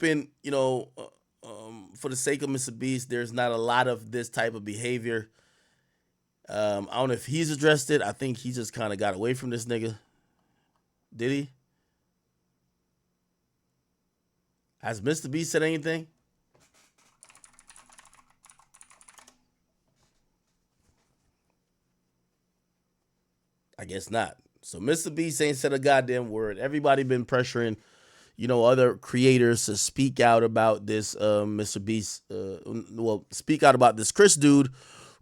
hoping, for the sake of Mr. Beast, there's not a lot of this type of behavior. I don't know if he's addressed it. I think he just kind of got away from this nigga. Did he? Has Mr. Beast said anything? I guess not. So Mr. Beast ain't said a goddamn word. Everybody been pressuring, other creators to speak out about this Mr. Beast. Speak out about this Chris dude,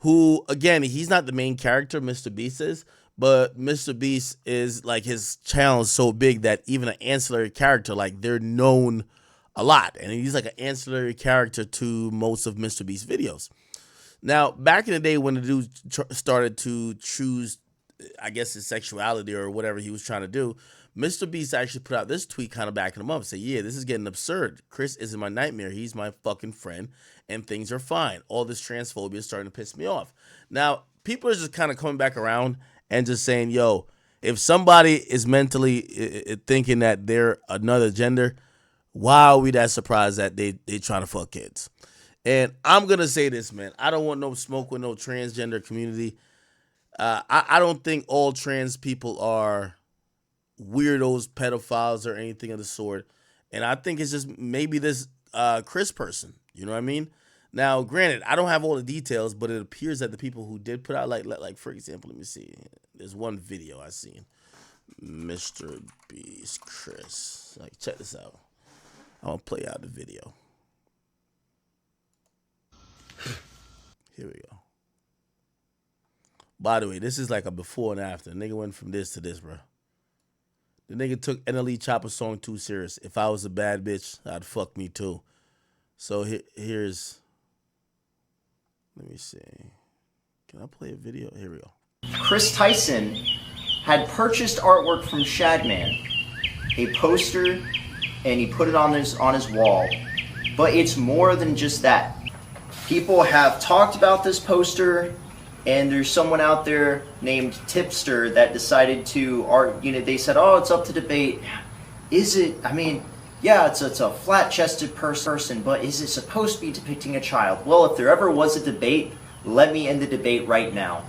who, again, he's not the main character, Mr. Beast is, but Mr. Beast is, like, his channel is so big that even an ancillary character, like, they're known a lot. And he's like an ancillary character to most of Mr. Beast's videos. Now, back in the day when the dude started to choose, I guess, his sexuality or whatever he was trying to do, Mr. Beast actually put out this tweet kind of backing him up. Say, yeah, this is getting absurd. Chris isn't my nightmare. He's my fucking friend, and things are fine. All this transphobia is starting to piss me off. Now, people are just kind of coming back around and just saying, yo, if somebody is mentally thinking that they're another gender, why are we that surprised that they trying to fuck kids? And I'm going to say this, man. I don't want no smoke with no transgender community. I don't think all trans people are weirdos, pedophiles, or anything of the sort. And I think it's just maybe this Chris person. You know what I mean? Now, granted, I don't have all the details, but it appears that the people who did put out, like for example, let me see. There's one video I seen. Mr. Beast Chris. Like, check this out. I'll play out the video. Here we go. By the way, this is like a before and after. The nigga went from this to this, bro. The nigga took NLE Chopper song too serious. If I was a bad bitch, I'd fuck me too. So here's, let me see. Can I play a video? Here we go. Kris Tyson had purchased artwork from Shadman, a poster, and he put it on his wall. But it's more than just that. People have talked about this poster, and there's someone out there named Tipster that decided to they said, oh, it's up to debate. Is it, yeah, it's a flat-chested person, but is it supposed to be depicting a child? Well, if there ever was a debate, let me end the debate right now.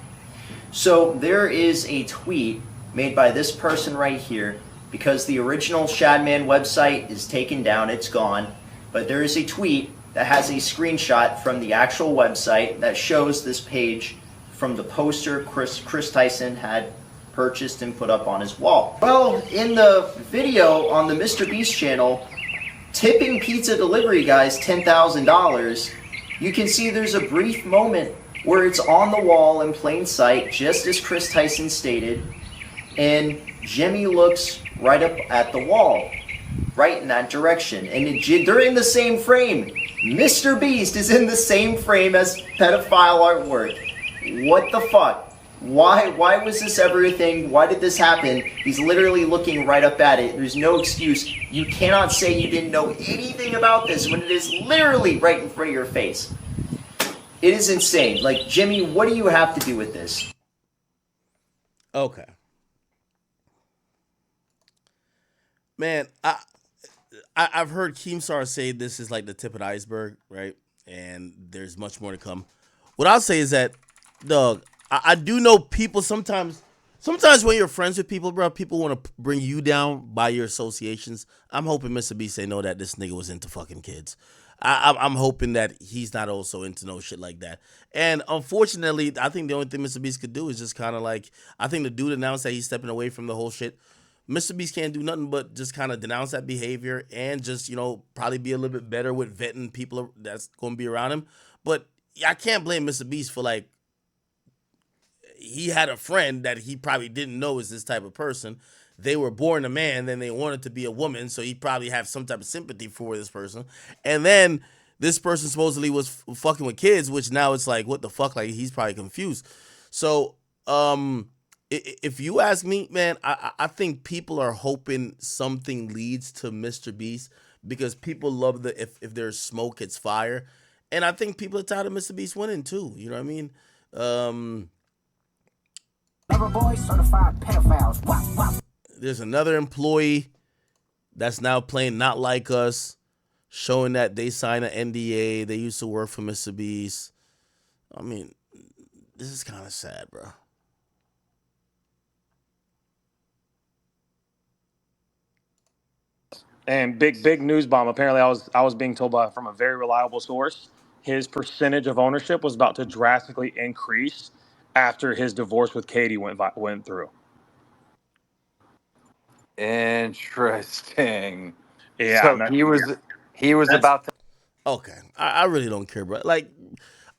So there is a tweet made by this person right here, because the original Shadman website is taken down, it's gone, but there is a tweet that has a screenshot from the actual website that shows this page from the poster Kris Tyson had purchased and put up on his wall. Well, in the video on the Mr. Beast channel, tipping pizza delivery guys $10,000, you can see there's a brief moment where it's on the wall in plain sight, just as Kris Tyson stated, and Jimmy looks right up at the wall, right in that direction. And they're in the same frame. Mr. Beast is in the same frame as pedophile artwork. What the fuck? Why was this ever a thing? Why did this happen? He's literally looking right up at it. There's no excuse. You cannot say you didn't know anything about this when it is literally right in front of your face. It is insane. Like, Jimmy, what do you have to do with this? Okay. Man, I've heard Keemstar say this is like the tip of the iceberg, right? And there's much more to come. What I'll say is that, dog, I do know people sometimes when you're friends with people, bro, people want to bring you down by your associations. I'm hoping Mr. B say no that this nigga was into fucking kids. I'm hoping that he's not also into no shit like that. And unfortunately, I think the only thing Mr. Beast could do is just kind of like, I think the dude announced that he's stepping away from the whole shit. Mr. Beast can't do nothing but just kind of denounce that behavior and just, probably be a little bit better with vetting people that's going to be around him. But I can't blame Mr. Beast for, like, he had a friend that he probably didn't know is this type of person. They were born a man, then they wanted to be a woman, so he probably have some type of sympathy for this person. And then this person supposedly was fucking with kids, which now it's like, what the fuck? Like, he's probably confused. So, if you ask me, man, I think people are hoping something leads to Mr. Beast because people love if there's smoke, it's fire. And I think people are tired of Mr. Beast winning too. You know what I mean? Loverboy certified pedophiles. Wop, wop. There's another employee that's now playing Not Like Us, showing that they signed an NDA. They used to work for Mr. Beast. I mean, this is kind of sad, bro. And big news bomb. Apparently, I was being told from a very reliable source, his percentage of ownership was about to drastically increase after his divorce with Katie went through. Interesting. Yeah, So he was about to. Okay, I really don't care, bro. Like,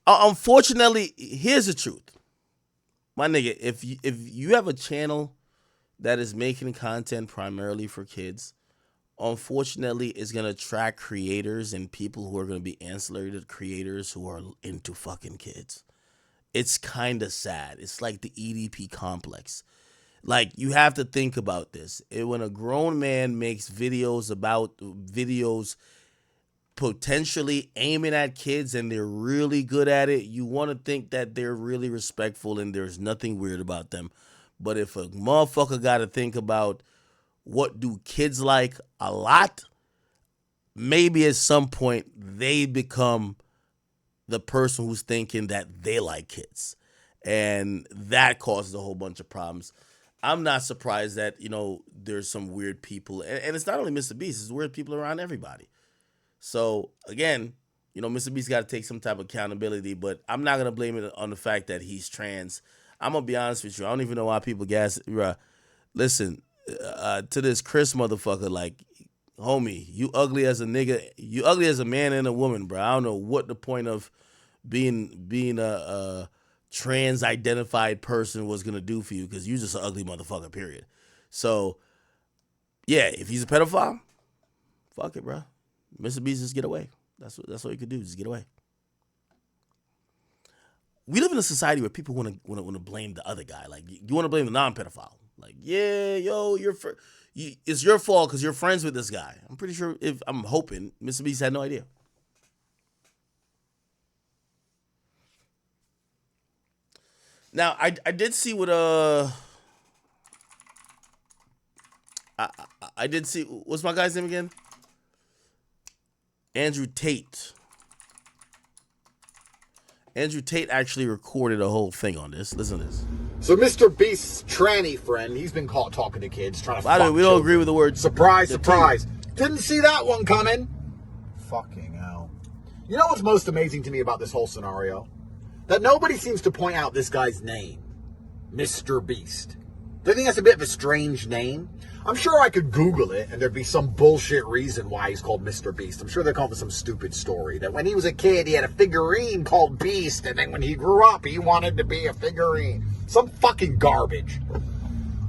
unfortunately, here's the truth, my nigga. If you have a channel that is making content primarily for kids, unfortunately, it's gonna attract creators and people who are gonna be ancillary to creators who are into fucking kids. It's kind of sad. It's like the EDP complex. Like, you have to think about this. When a grown man makes videos potentially aiming at kids and they're really good at it, you want to think that they're really respectful and there's nothing weird about them. But if a motherfucker got to think about what do kids like a lot, maybe at some point they become the person who's thinking that they like kids. And that causes a whole bunch of problems. I'm not surprised that, there's some weird people. And it's not only Mr. Beast, it's weird people around everybody. So, again, Mr. Beast got to take some type of accountability, but I'm not going to blame it on the fact that he's trans. I'm going to be honest with you. I don't even know why people gas. Listen, to this Chris motherfucker, like, homie, you ugly as a nigga. You ugly as a man and a woman, bro. I don't know what the point of being a trans-identified person was going to do for you, because you're just an ugly motherfucker, period. So, yeah, if he's a pedophile, fuck it, bro. Mr. Beast, just get away. That's what you could do. Just get away. We live in a society where people want to blame the other guy. Like, you want to blame the non-pedophile. Like, yeah, yo, it's your fault because you're friends with this guy. I'm pretty sure, I'm hoping Mr. Beast had no idea. Now, I did see what I did see, what's my guy's name again? Andrew Tate. Andrew Tate actually recorded a whole thing on this. Listen to this. So Mr. Beast's tranny friend, he's been caught talking to kids, trying to By the way, we don't agree with the word. Surprise, surprise. Didn't see that one coming. Fucking hell. You know what's most amazing to me about this whole scenario? That nobody seems to point out this guy's name. Mr. Beast. Do you think that's a bit of a strange name? I'm sure I could Google it and there'd be some bullshit reason why he's called Mr. Beast. I'm sure they're calling some stupid story that when he was a kid, he had a figurine called Beast, and then when he grew up, he wanted to be a figurine. Some fucking garbage.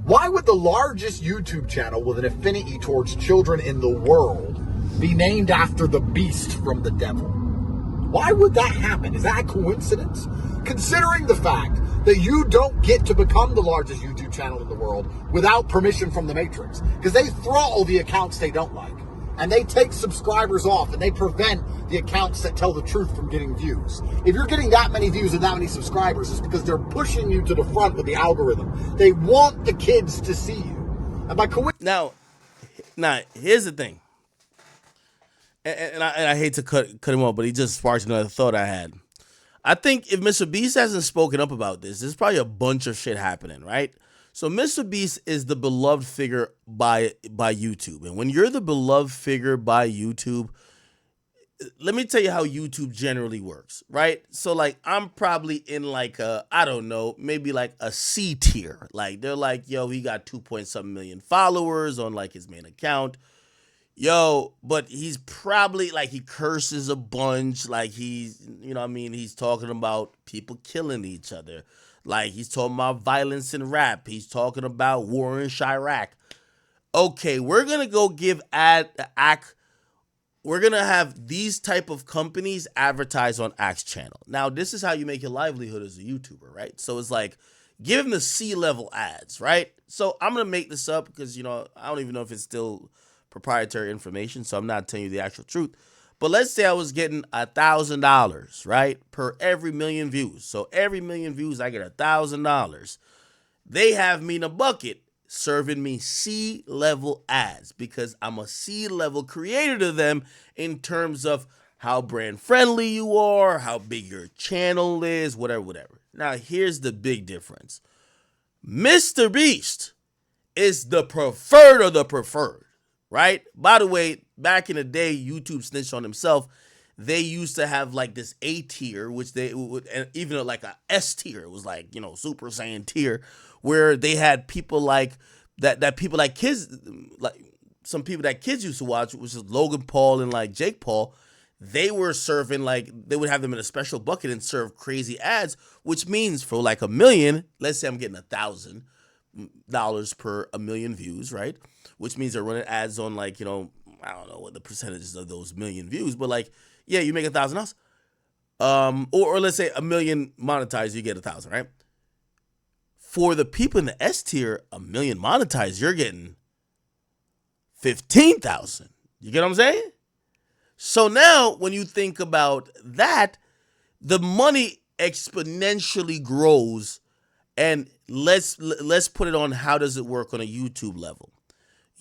Why would the largest YouTube channel with an affinity towards children in the world be named after the beast from the devil? Why would that happen? Is that a coincidence? Considering the fact that you don't get to become the largest YouTube channel in the world without permission from the Matrix. Because they throttle the accounts they don't like. And they take subscribers off, and they prevent the accounts that tell the truth from getting views. If you're getting that many views and that many subscribers, it's because they're pushing you to the front with the algorithm. They want the kids to see you. And by Now, here's the thing. And I hate to cut him off, but he just sparked another thought I had. I think if Mr. Beast hasn't spoken up about this, there's probably a bunch of shit happening, right? So Mr. Beast is the beloved figure by YouTube. And when you're the beloved figure by YouTube, let me tell you how YouTube generally works, right? So, like, I'm probably in like I don't know, maybe like a C tier. Like, they're like, yo, he got 2.7 million followers on like his main account. Yo, but he's probably like, he curses a bunch. Like, he's, he's talking about people killing each other. Like, he's talking about violence in rap. He's talking about war in Chirac. Okay, we're going to go we're going to have these type of companies advertise on Axe channel. Now, this is how you make your livelihood as a YouTuber, right? So it's like, give him the C-level ads, right? So I'm going to make this up because, I don't even know if it's still proprietary information, so I'm not telling you the actual truth. But let's say I was getting $1,000, right, per every million views. So every million views, I get $1,000. They have me in a bucket serving me C-level ads because I'm a C-level creator to them in terms of how brand friendly you are, how big your channel is, whatever. Now, here's the big difference. Mr. Beast is the preferred of the preferred, right? By the way, back in the day, YouTube snitched on himself. They used to have like this A tier, which they would, and even like a S tier. It was like, Super Saiyan tier, where they had people like that people like kids, like some people that kids used to watch, which is Logan Paul and like Jake Paul. They were serving like, they would have them in a special bucket and serve crazy ads, which means for like $1 million, let's say I'm getting $1,000 per 1 million views, right? Which means they're running ads on like, I don't know what the percentages of those million views, but like, yeah, you make $1,000. Or let's say 1 million monetized, you get 1,000, right? For the people in the S tier, 1 million monetized, you're getting 15,000. You get what I'm saying? So now when you think about that, the money exponentially grows. And let's put it on how does it work on a YouTube level.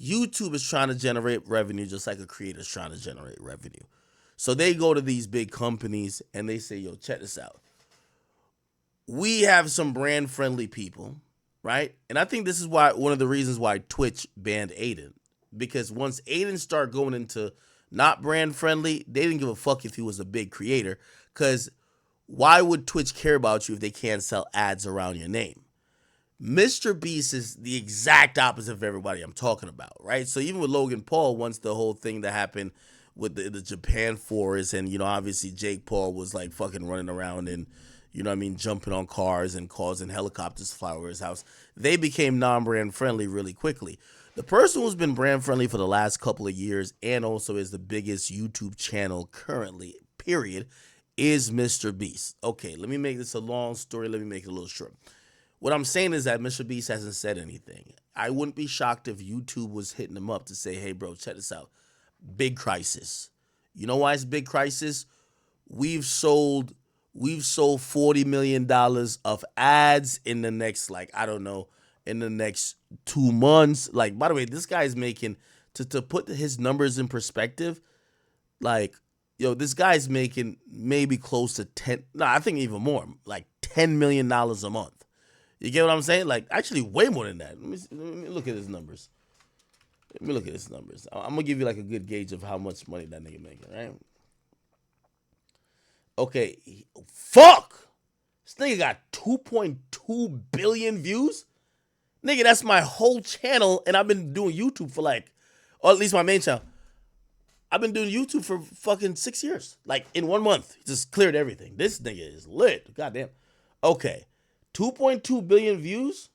YouTube is trying to generate revenue just like a creator is trying to generate revenue. So they go to these big companies and they say, yo, check this out. We have some brand friendly people, right? And I think this is why one of the reasons why Twitch banned Aiden. Because once Aiden started going into not brand friendly, they didn't give a fuck if he was a big creator. Because why would Twitch care about you if they can't sell ads around your name? Mr. Beast is the exact opposite of everybody I'm talking about, right? So even with Logan Paul, once the whole thing that happened with the Japan forest, and obviously Jake Paul was like fucking running around and jumping on cars and causing helicopters to fly over his house, they became non-brand friendly really quickly. The person who's been brand friendly for the last couple of years and also is the biggest YouTube channel currently, period, is Mr. Beast. Okay, let me make this a long story. Let me make it a little short. What I'm saying is that Mr. Beast hasn't said anything. I wouldn't be shocked if YouTube was hitting him up to say, hey, bro, check this out. Big crisis. You know why it's big crisis? We've sold $40 million of ads in the next, in the next 2 months. Like, by the way, this guy's making, to put his numbers in perspective, this guy's making maybe close to I think even more, like $10 million a month. You get what I'm saying? Like, actually way more than that. Let me look at his numbers. I'm going to give you like a good gauge of how much money that nigga making, right? Okay, fuck! This nigga got 2.2 billion views? Nigga, that's my whole channel, and I've been doing YouTube for or at least my main channel. I've been doing YouTube for fucking 6 years. Like, in 1 month, he just cleared everything. This nigga is lit. Goddamn. Okay, 2.2 billion views?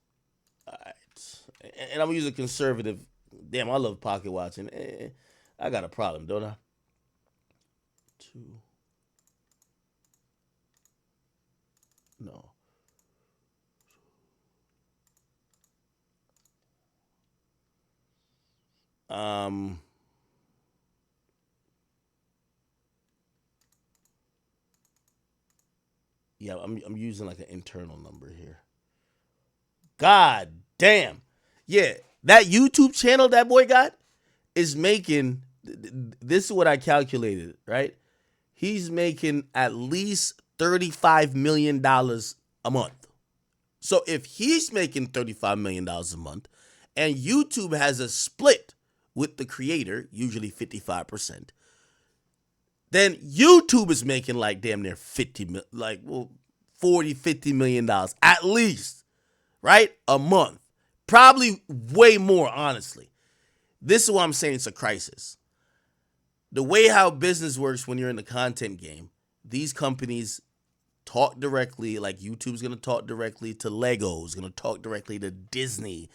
All right. And I'm going to use a conservative. Damn, I love pocket watching. I got a problem, don't I? 2. No. Yeah, I'm using like an internal number here. God damn. Yeah, that YouTube channel that boy got is making, this is what I calculated, right? He's making at least $35 million a month. So if he's making $35 million a month and YouTube has a split with the creator, usually 55%, then YouTube is making like damn near 40, $50 million at least, right? A month. Probably way more, honestly. This is why I'm saying it's a crisis. The way how business works when you're in the content game, these companies talk directly, like YouTube's going to talk directly to Legos, going to talk directly to Disney.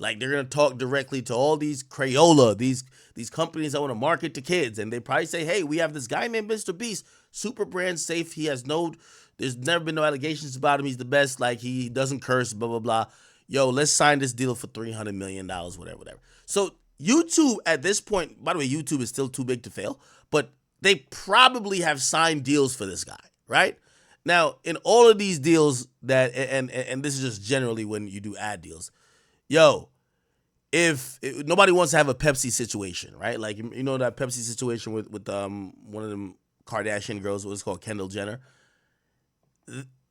Like, they're going to talk directly to all these Crayola, these companies that want to market to kids. And they probably say, hey, we have this guy named Mr. Beast, super brand safe. There's never been no allegations about him. He's the best. Like, he doesn't curse, blah, blah, blah. Yo, let's sign this deal for $300 million, whatever. So YouTube at this point, by the way, YouTube is still too big to fail, but they probably have signed deals for this guy, right? Now, in all of these deals and this is just generally when you do ad deals, yo, nobody wants to have a Pepsi situation, right? Like you know that Pepsi situation with one of them Kardashian girls, what's called Kendall Jenner.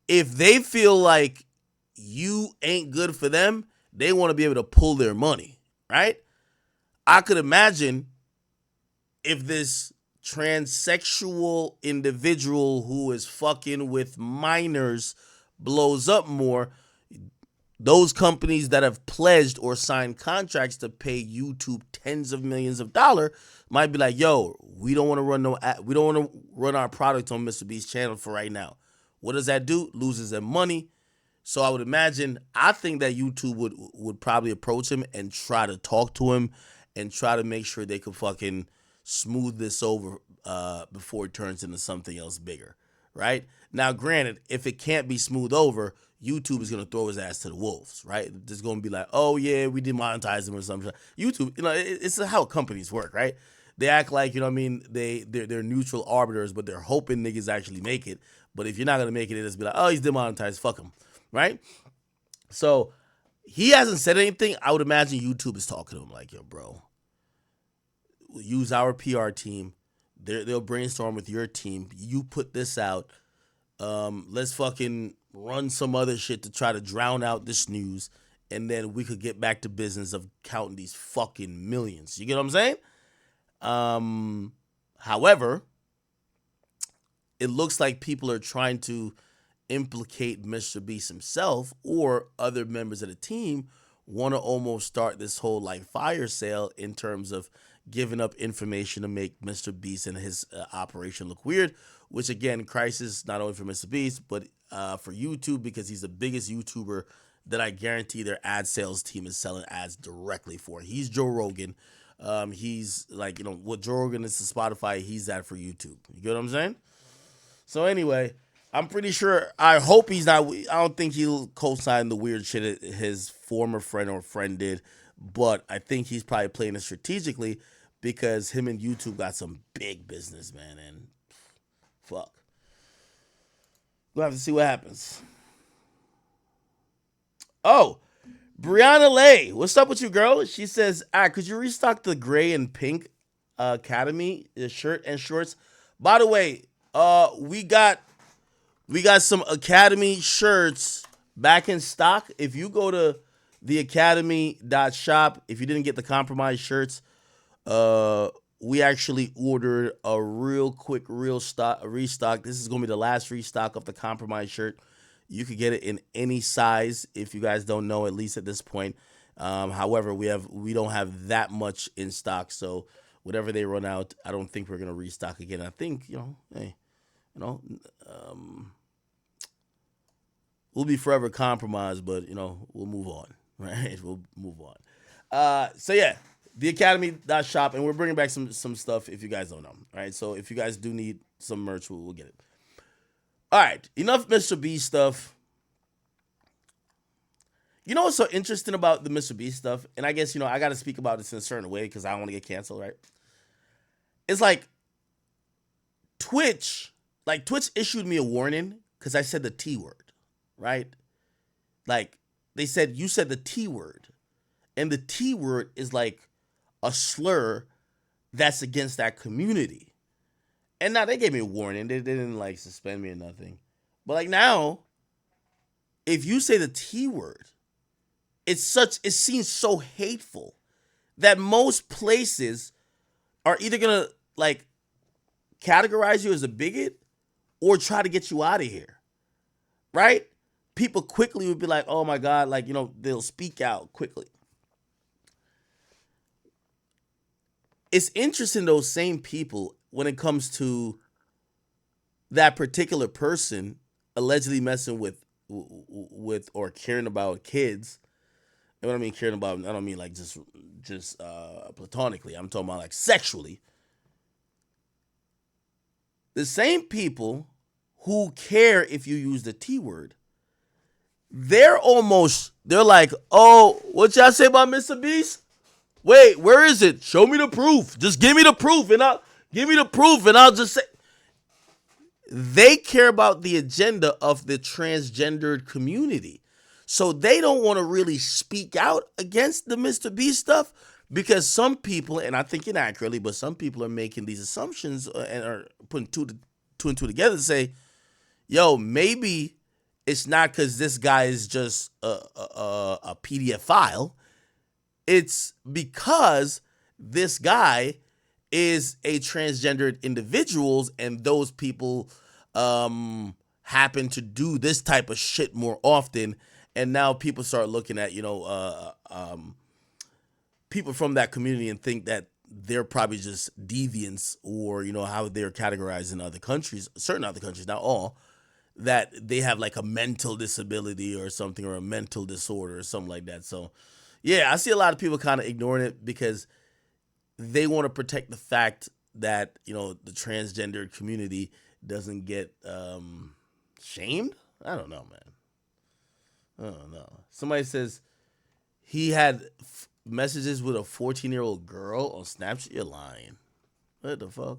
If they feel like you ain't good for them, they want to be able to pull their money, right? I could imagine if this transsexual individual who is fucking with minors blows up more, those companies that have pledged or signed contracts to pay YouTube tens of millions of dollars might be like, yo, we don't want to run our product on Mr. Beast's channel for right now. What does that do? Loses them money. So I would imagine, I think that YouTube would probably approach him and try to talk to him and try to make sure they could fucking smooth this over before it turns into something else bigger, right? Now, granted, if it can't be smoothed over, YouTube is going to throw his ass to the wolves, right? It's going to be like, oh, yeah, we demonetized him or something. YouTube, it's how companies work, right? They act like, you know what I mean, they're neutral arbiters, but they're hoping niggas actually make it. But if you're not going to make it, it'll just be like, oh, he's demonetized, fuck him, right? So he hasn't said anything. I would imagine YouTube is talking to him like, yo, bro, use our PR team. They'll brainstorm with your team. You put this out. Let's fucking run some other shit to try to drown out this news, and then we could get back to business of counting these fucking millions. You get what I'm saying? However, it looks like people are trying to implicate Mr. Beast himself or other members of the team want to almost start this whole like fire sale in terms of giving up information to make Mr. Beast and his operation look weird, which again, crisis not only for Mr. Beast, but for YouTube, because he's the biggest YouTuber that I guarantee their ad sales team is selling ads directly for. He's Joe Rogan. He's like, what Joe Rogan is to Spotify, he's that for YouTube. You get what I'm saying? So anyway, I'm pretty sure, I hope he's not, I don't think he'll co-sign the weird shit his former friend or friend did, but I think he's probably playing it strategically because him and YouTube got some big business, man, and fuck. We'll have to see what happens. Oh, Brianna Lay, what's up with you, girl? She says, could you restock the gray and pink Academy shirt and shorts? By the way, we got some Academy shirts back in stock. If you go to the academy.shop, if you didn't get the compromise shirts, we actually ordered a real quick restock. This is going to be the last restock of the compromise shirt. You could get it in any size if you guys don't know, at least at this point. However, we don't have that much in stock, so whatever they run out, I don't think we're going to restock again. I think, we'll be forever compromised, but, we'll move on, right? We'll move on. So, yeah, the academy.shop, and we're bringing back some stuff if you guys don't know, right? So, if you guys do need some merch, we'll get it. All right, enough Mr. Beast stuff. You know what's so interesting about the Mr. Beast stuff? And I guess, I got to speak about this in a certain way because I don't want to get canceled, right? It's like Twitch issued me a warning because I said the T word, right? Like, they said, you said the T word. And the T word is like a slur that's against that community. And now they gave me a warning. They didn't like suspend me or nothing. But like now, if you say the T word, it seems so hateful that most places are either gonna like categorize you as a bigot or try to get you out of here. Right? People quickly would be like, oh my God, like, they'll speak out quickly. It's interesting, those same people, when it comes to that particular person allegedly messing with or caring about kids. And when I mean caring about, I don't mean like just platonically. I'm talking about like sexually. The same people who care if you use the T word, they're like, oh, what y'all say about Mr. Beast? Wait, where is it? Show me the proof. Just give me the proof and I'll just say. They care about the agenda of the transgendered community. So they don't want to really speak out against the Mr. Beast stuff because some people, and I think inaccurately, but some people are making these assumptions and are putting two and two together to say, yo, maybe it's not because this guy is just a PDF file. It's because this guy is a transgendered individuals, and those people happen to do this type of shit more often. And now people start looking at, people from that community and think that they're probably just deviants, or, how they're categorized in other countries, certain other countries, not all, that they have like a mental disability or something, or a mental disorder or something like that. So, yeah, I see a lot of people kind of ignoring it because they want to protect the fact that, the transgender community doesn't get shamed. I don't know, man. I don't know. Somebody says he had messages with a 14-year-old girl on Snapchat. You're lying. What the fuck?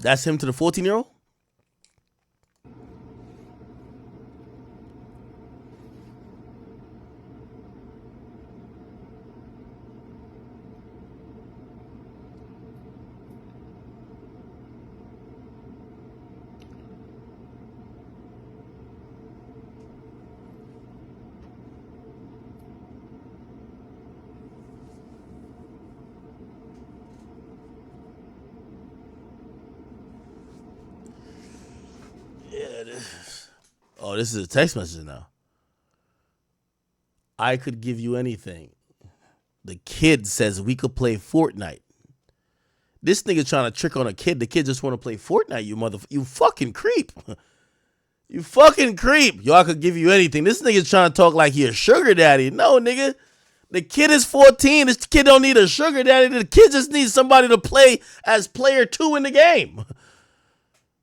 That's him to the 14-year-old? Oh, this is a text message now. I could give you anything. The kid says we could play Fortnite. This nigga trying to trick on a kid. The kid just want to play Fortnite, you fucking creep. You fucking creep. Yo, I could give you anything. This nigga's trying to talk like he a sugar daddy. No, nigga. The kid is 14. This kid don't need a sugar daddy. The kid just needs somebody to play as player 2 in the game.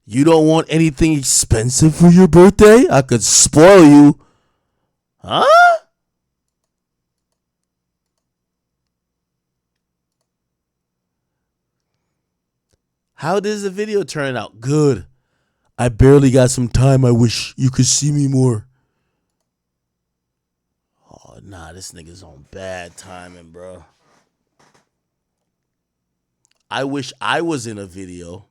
You don't want anything expensive for your birthday? I could spoil you. Huh? How does the video turn out? Good. I barely got some time. I wish you could see me more. Oh, nah, this nigga's on bad timing, bro. I wish I was in a video.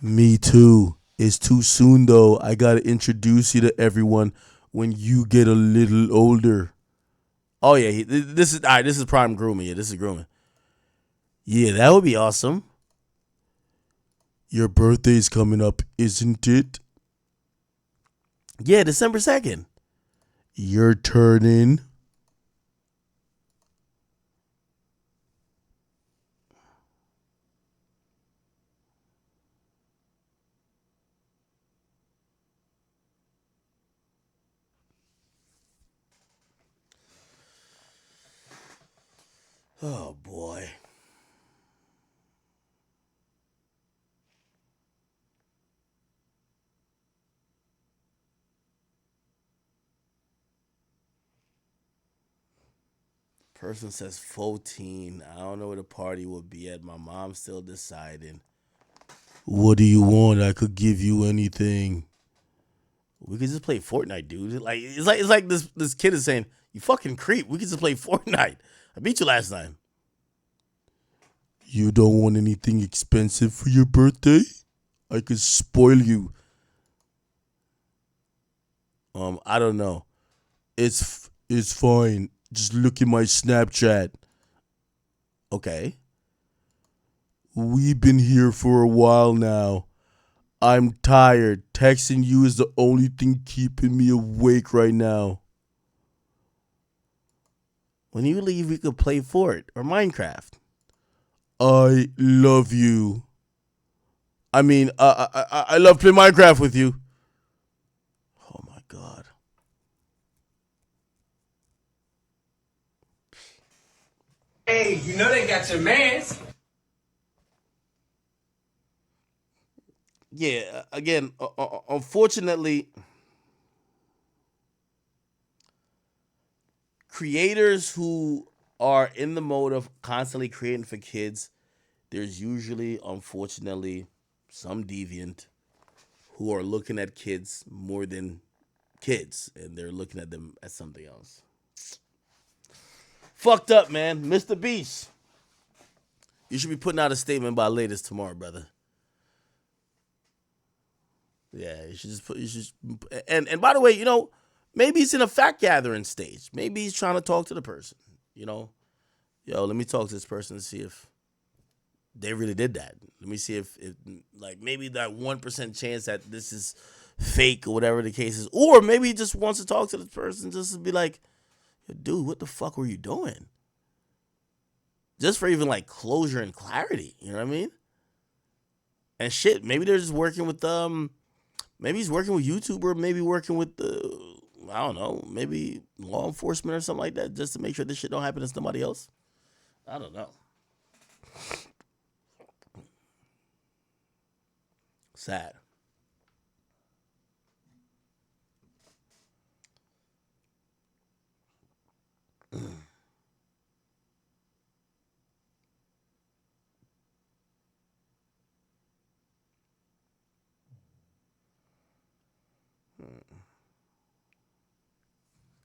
Me too. It's too soon, though. I gotta introduce you to everyone when you get a little older. Oh, yeah. This is all right. This is prime grooming. Yeah, this is grooming. Yeah, that would be awesome. Your birthday's coming up, isn't it? Yeah, December 2nd. You're turning. Oh, boy. Person says 14. I don't know where the party will be at. My mom's still deciding. What do you want? I could give you anything. We could just play Fortnite, dude. It's like this kid is saying, you fucking creep. We could just play Fortnite. I beat you last time. You don't want anything expensive for your birthday? I could spoil you. I don't know. It's fine. Just look at my Snapchat. Okay. We've been here for a while now. I'm tired. Texting you is the only thing keeping me awake right now. When you leave, we could play Fort or Minecraft. I love you. I mean, I love playing Minecraft with you. Oh my God. Hey, you know they got your mans. Yeah, again, unfortunately, creators who are in the mode of constantly creating for kids, there's usually, unfortunately, some deviant who are looking at kids more than kids, and they're looking at them as something else. Fucked up, man. Mr. Beast, you should be putting out a statement by latest tomorrow, brother. Yeah, you should just put. You should, and by the way, maybe he's in a fact gathering stage. Maybe he's trying to talk to the person. Yo, let me talk to this person and see if they really did that. Let me see if like maybe that 1% chance that this is fake or whatever the case is, or maybe he just wants to talk to the person just to be like, dude, what the fuck were you doing? Just for even like closure and clarity, you know what I mean? And shit, maybe they're just working with maybe he's working with YouTube, or maybe working with I don't know, maybe law enforcement or something like that, just to make sure this shit don't happen to somebody else. I don't know. Sad.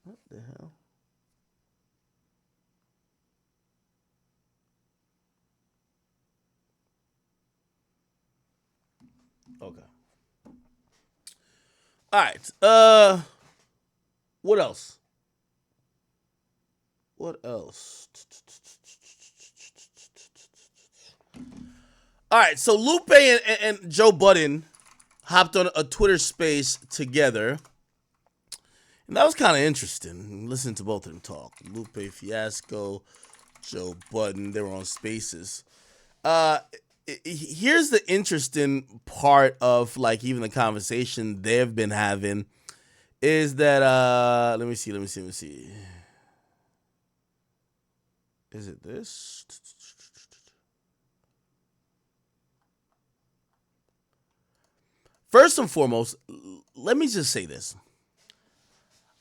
What the hell? Okay. All right. What else? What else? All right. So Lupe and Joe Budden hopped on a Twitter space together. And that was kind of interesting. Listen to both of them talk. Lupe, Fiasco, Joe Budden. They were on spaces. Here's the interesting part of like even the conversation they've been having is that let me see. Is it this? First and foremost, let me just say this.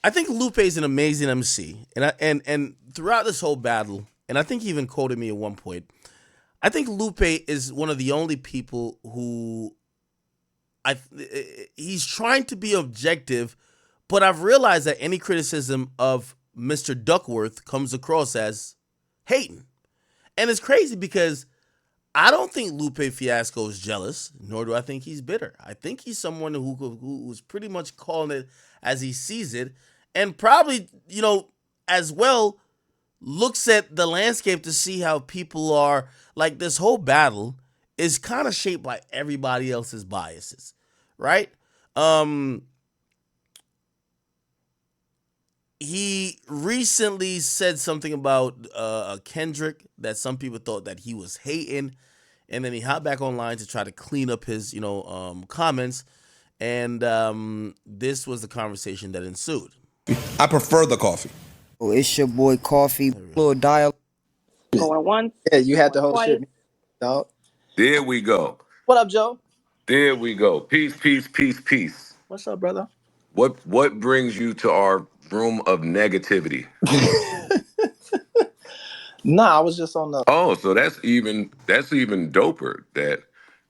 I think Lupe is an amazing MC, and throughout this whole battle, and I think he even quoted me at one point, I think Lupe is one of the only people who he's trying to be objective, but I've realized that any criticism of Mr. Duckworth comes across as hating. And it's crazy because I don't think Lupe Fiasco is jealous, nor do I think he's bitter. I think he's someone who's pretty much calling it as he sees it, and probably, as well, looks at the landscape to see how people are, like this whole battle is kind of shaped by everybody else's biases, right? He recently said something about Kendrick that some people thought that he was hating, and then he hopped back online to try to clean up his, comments, and this was the conversation that ensued. I prefer the coffee. Oh, it's your boy Coffee. Little dial. Going once. Yeah, you had the whole twice. shit, dog. There we go. What up, Joe? There we go. Peace, peace, peace, peace. What's up, brother? What brings you to our room of negativity? Nah, I was just on the. Oh, so that's even doper that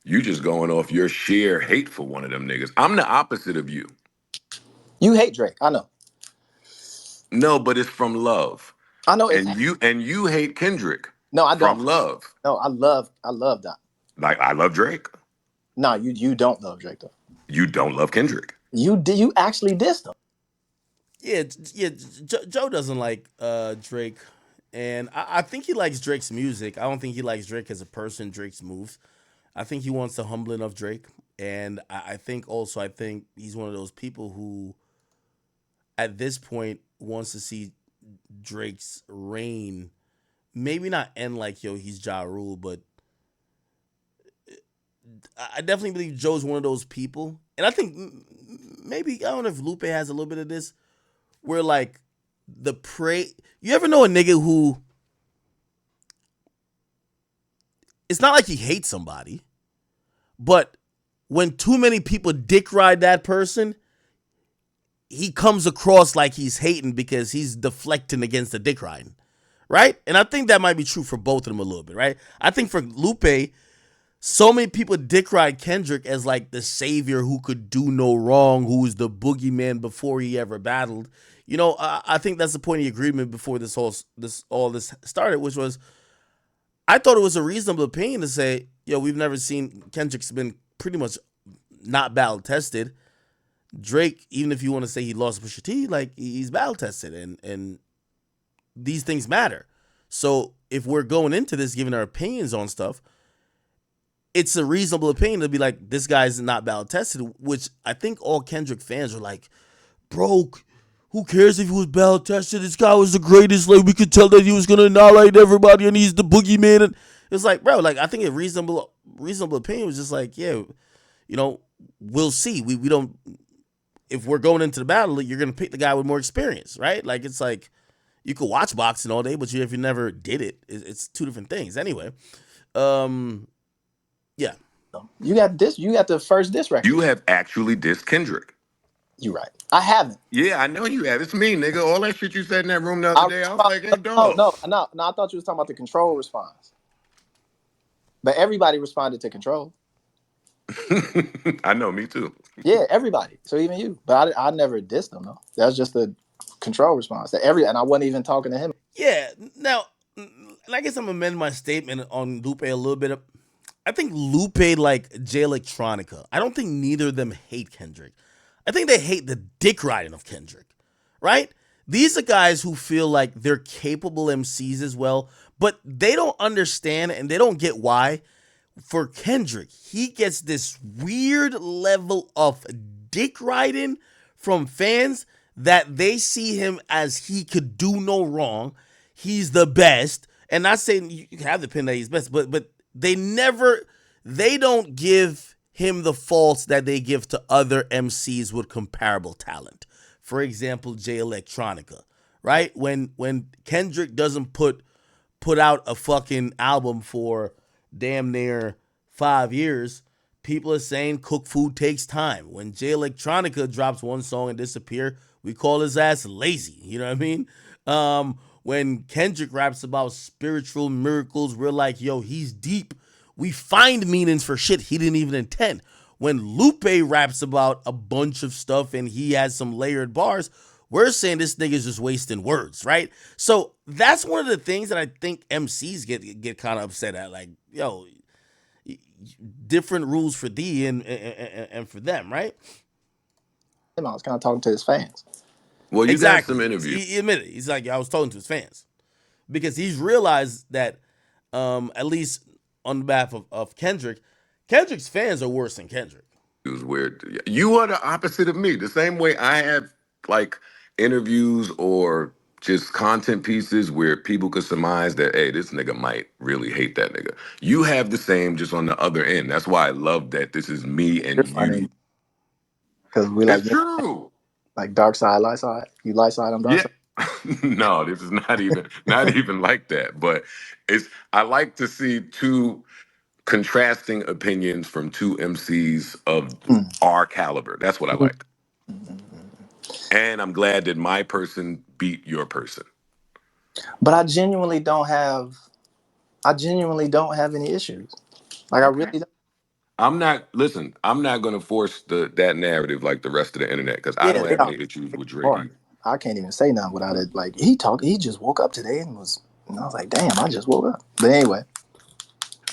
you just going off your sheer hate for one of them niggas. I'm the opposite of you. You hate Drake, I know. No, but it's from love. I know. And you hate Kendrick. No, I don't. From love. No, I love that. Like I love Drake. No, you don't love Drake though. You don't love Kendrick. You actually dissed him. Yeah. Joe doesn't like Drake, and I think he likes Drake's music. I don't think he likes Drake as a person. Drake's moves. I think he wants the humbling of Drake, and I think he's one of those people who, at this point, wants to see Drake's reign, maybe not end like he's Ja Rule, but I definitely believe Joe's one of those people, and I think maybe I don't know if Lupe has a little bit of this, where like you ever know a nigga who it's not like he hates somebody, but when too many people dick ride that person, he comes across like he's hating because he's deflecting against the dick riding, right? And I think that might be true for both of them a little bit, right? I think for Lupe, so many people dick ride Kendrick as like the savior who could do no wrong, who was the boogeyman before he ever battled. You know, I think that's the point of the agreement before all this started, which was I thought it was a reasonable opinion to say, yo, we've never seen Kendrick's been pretty much not battle tested. Drake, even if you want to say he lost Pusha T, like he's battle tested, and these things matter. So if we're going into this giving our opinions on stuff, it's a reasonable opinion to be like, this guy's not battle tested, which I think all Kendrick fans are like, bro, who cares if he was battle tested? This guy was the greatest. Like, we could tell that he was gonna annihilate everybody, and he's the boogeyman. And it's like, bro, like I think a reasonable opinion was just like, yeah, you know, we'll see. We don't. If we're going into the battle, you're gonna pick the guy with more experience, right? Like it's like you could watch boxing all day, but if you never did it, it's two different things. Anyway, yeah. You got this. You got the first diss record. You have actually dissed Kendrick. You're right. I haven't. Yeah, I know you have. It's me, nigga. All that shit you said in that room the other day, I was like, hey, dog. No. I thought you was talking about the control response. But everybody responded to control. I know, me too. Yeah, everybody. So even you. But I never dissed them, though. That was just the control response. And I wasn't even talking to him. Yeah. Now, and I guess I'm amending my statement on Lupe a little bit. I think Lupe like Jay Electronica. I don't think neither of them hate Kendrick. I think they hate the dick riding of Kendrick, right? These are guys who feel like they're capable MCs as well, but they don't understand and they don't get why. For Kendrick, he gets this weird level of dick riding from fans that they see him as he could do no wrong. He's the best. And not saying you can have the opinion that he's best, but they don't give him the faults that they give to other MCs with comparable talent. For example, Jay Electronica, right? When Kendrick doesn't put out a fucking album for damn near 5 years, people are saying cook food takes time. When Jay Electronica drops one song and disappear, we call his ass lazy. You know what I mean? When Kendrick raps about spiritual miracles, we're like, yo, he's deep. We find meanings for shit he didn't even intend. When Lupe raps about a bunch of stuff and he has some layered bars, we're saying this nigga's just wasting words, right? So that's one of the things that I think MCs get kind of upset at. Like, yo, different rules for thee and for them, right? I was kind of talking to his fans. Well, you got some interviews. He admitted it. He's like, I was talking to his fans. Because he's realized that, at least on behalf of Kendrick's fans are worse than Kendrick. It was weird. You are the opposite of me. The same way I have like interviews or just content pieces where people could surmise that, hey, this nigga might really hate that nigga. You have the same just on the other end. That's why I love that this is me and you. Because we That's like true. Like dark side, light side. You light side, I'm dark side. No, this is not even like that. But I like to see two contrasting opinions from two MCs of our caliber. That's what I like. And I'm glad that my person beat your person. But I genuinely don't have any issues. Like, I really don't. I'm not going to force that narrative like the rest of the internet because I don't have any issues with Drake. I can't even say nothing without it. Like, he just woke up today and I was like, damn, I just woke up. But anyway.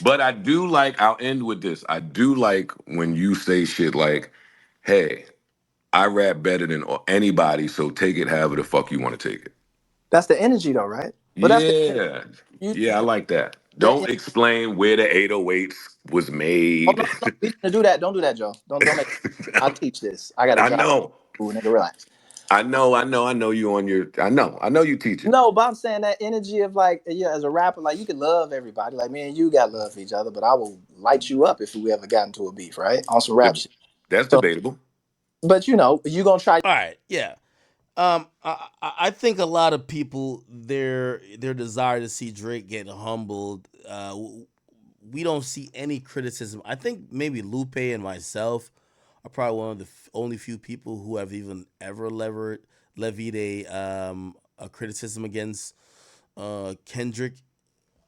But I do like, I'll end with this. I do like when you say shit like, hey, I rap better than anybody, so take it however the fuck you want to take it. That's the energy though, right? But I like that. Don't explain where the 808s was made. Oh, no, we gonna do that. Don't do that, Joe. Don't make I'll teach this. I got a job. I know. Ooh, nigga, relax. I know you on your I know you teach it. No, but I'm saying that energy of like, yeah, as a rapper, like you can love everybody. Like me and you got love for each other, but I will light you up if we ever got into a beef, right? On some rap shit. That's debatable. But you gonna try. All right, yeah. I think a lot of people their desire to see Drake get humbled. We don't see any criticism. I think maybe Lupe and myself are probably one of the only few people who have even ever levied a criticism against Kendrick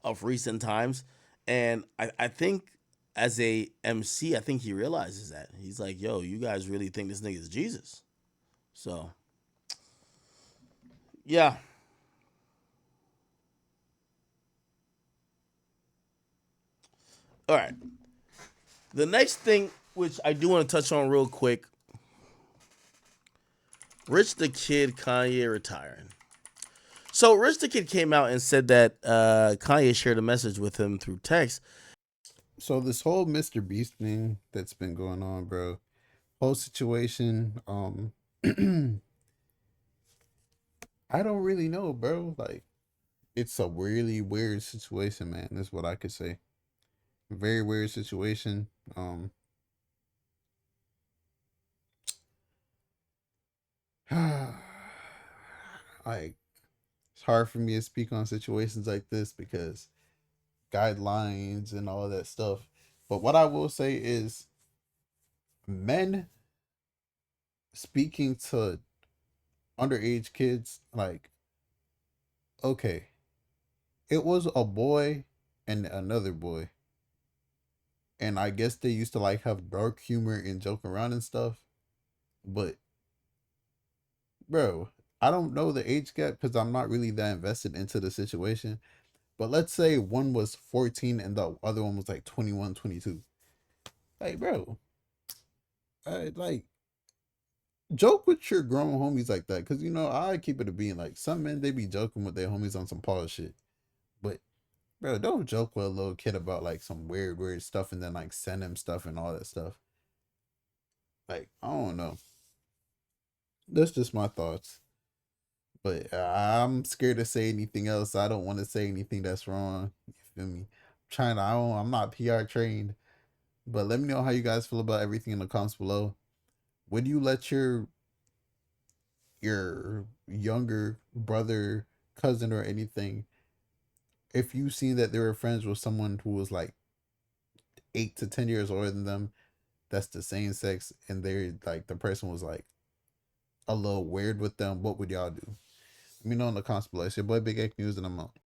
of recent times, and I think as a MC, I think he realizes that he's like, "Yo, you guys really think this nigga is Jesus?" So, yeah. All right. The next thing, which I do want to touch on real quick, Rich the Kid, Kanye retiring. So Rich the Kid came out and said that Kanye shared a message with him through text. So this whole Mr. Beast thing that's been going on, bro, whole situation, I don't really know, bro. Like, it's a really weird situation, man. That's what I could say. Very weird situation. Like, it's hard for me to speak on situations like this because guidelines and all that stuff. But what I will say is, men speaking to underage kids, like, okay, it was a boy and another boy, and I guess they used to like have dark humor and joke around and stuff. But bro, I don't know the age gap because I'm not really that invested into the situation. But let's say one was 14 and the other one was like 21, 22. Like, bro, like, joke with your grown homies like that. Because, you know, I keep it a being like, some men, they be joking with their homies on some pause shit. But, bro, don't joke with a little kid about like some weird stuff and then like send him stuff and all that stuff. Like, I don't know. That's just my thoughts. But I'm scared to say anything else. I don't want to say anything that's wrong. You feel me? I'm not PR trained. But let me know how you guys feel about everything in the comments below. Would you let your younger brother, cousin, or anything, if you seen that they were friends with someone who was like 8 to 10 years older than them, that's the same sex, and they're like the person was like a little weird with them, what would y'all do? Let me know in the comments below. It's your boy Big X News, and I'm out.